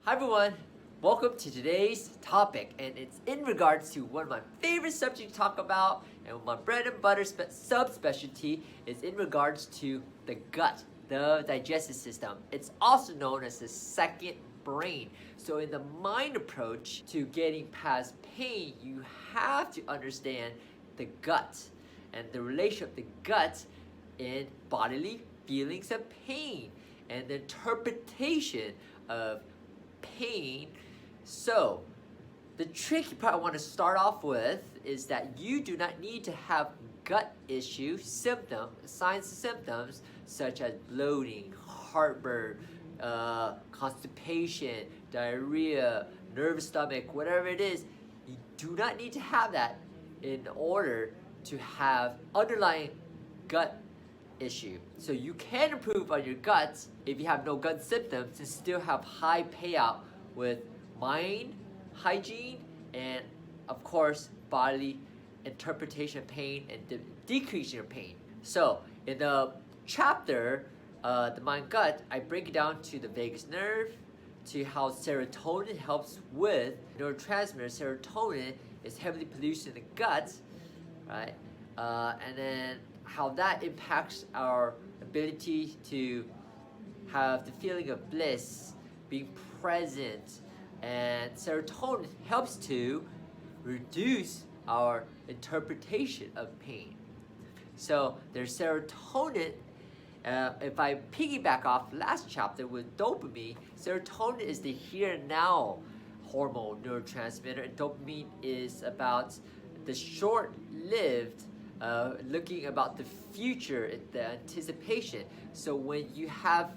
Hi everyone, welcome to today's topic, and it's in regards to one of my favorite subjects to talk about, and my bread and butter subspecialty is in regards to the gut, the digestive system. It's also known as the second brain. So in the mind approach to getting past pain, you have to understand the gut and the relation of the gut in bodily feelings of pain and the interpretation of pain. So, the trick you probably want to start off with is that you do not need to have gut issue symptoms, signs and symptoms such as bloating, heartburn, constipation, diarrhea, nervous stomach, whatever it is. You do not need to have that in order to have underlying gut issue. So you can improve on your guts if you have no gut symptoms and still have high payout with mind hygiene and of course bodily interpretation of pain and decreasing your pain. So in the chapter, the mind gut, I break it down to the vagus nerve, to how serotonin helps with neurotransmitter. Serotonin is heavily produced in the gut, right? And then how that impacts our ability to have the feeling of bliss, being present, and serotonin helps to reduce our interpretation of pain. So there's serotonin. If I piggyback off last chapter with dopamine, serotonin is the here and now hormone neurotransmitter, and dopamine is about the short-lived looking about the future, the anticipation. So when you have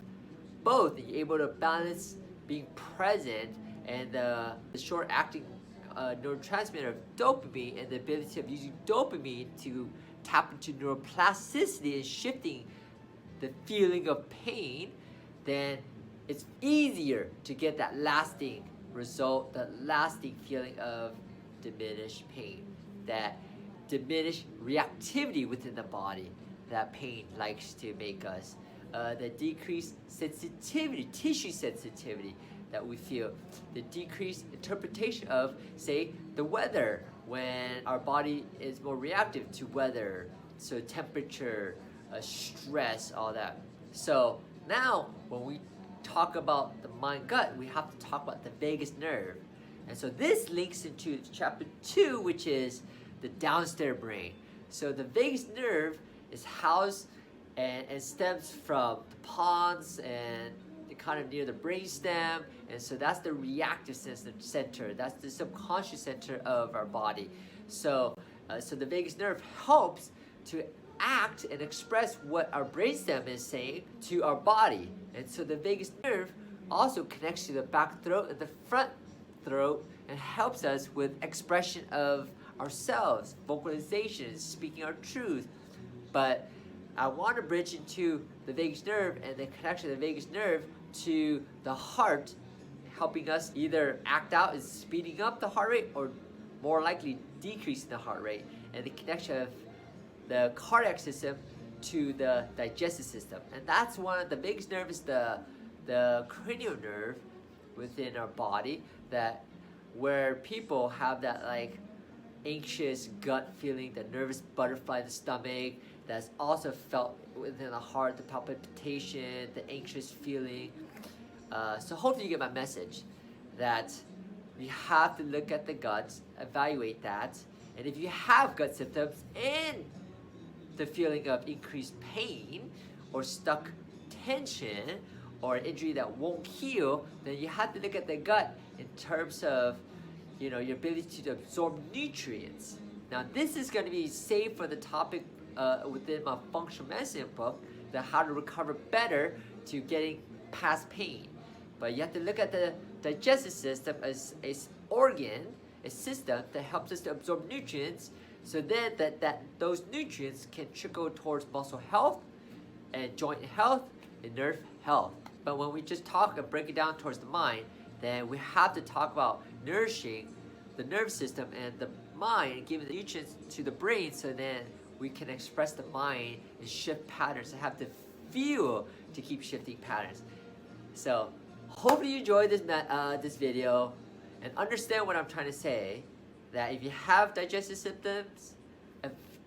both, you're able to balance being present and the short-acting neurotransmitter of dopamine and the ability of using dopamine to tap into neuroplasticity and shifting the feeling of pain, then it's easier to get that lasting result, that lasting feeling of diminished pain, that diminished reactivity within the body that pain likes to make us, the decreased sensitivity, tissue sensitivity that we feel, the decreased interpretation of, say, the weather when our body is more reactive to weather, so temperature, stress, all that. So now when we talk about the mind gut, we have to talk about the vagus nerve. And so this links into chapter 2, which is the downstairs brain. So the vagus nerve is housed and stems from the pons and kind of near the brainstem, and so that's the reactive center. That's the subconscious center of our body. So, so the vagus nerve helps to act and express what our brainstem is saying to our body, and so the vagus nerve also connects to the back throat and the front throat and helps us with expression of ourselves, vocalization, speaking our truth. But I want to bridge into the vagus nerve and the connection of the vagus nerve to the heart, helping us either act out as speeding up the heart rate or more likely decreasing the heart rate, and the connection of the cardiac system to the digestive system. And that's one of the vagus nerve is the cranial nerve within our body, that where people have that like anxious gut feeling, the nervous butterfly in the stomach, that's also felt within the heart, the palpitation, the anxious feeling. So hopefully you get my message that you have to look at the guts, evaluate that, and if you have gut symptoms and the feeling of increased pain or stuck tension or injury that won't heal, then you have to look at the gut in terms of your ability to absorb nutrients. Now this is going to be saved for the topic within my functional medicine book, the how to recover better to getting past pain. But you have to look at the digestive system as an organ, a system that helps us to absorb nutrients, so then that those nutrients can trickle towards muscle health and joint health and nerve health. But when we just talk and break it down towards the mind, then we have to talk about nourishing the nervous system and the mind, giving the nutrients to the brain, so then we can express the mind and shift patterns and have the feel to keep shifting patterns. So hopefully you enjoyed this video and understand what I'm trying to say, that if you have digestive symptoms,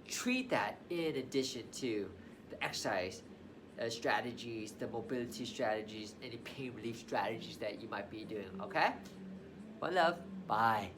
treat that in addition to the exercise strategies, the mobility strategies, any pain relief strategies that you might be doing, okay? One love, bye.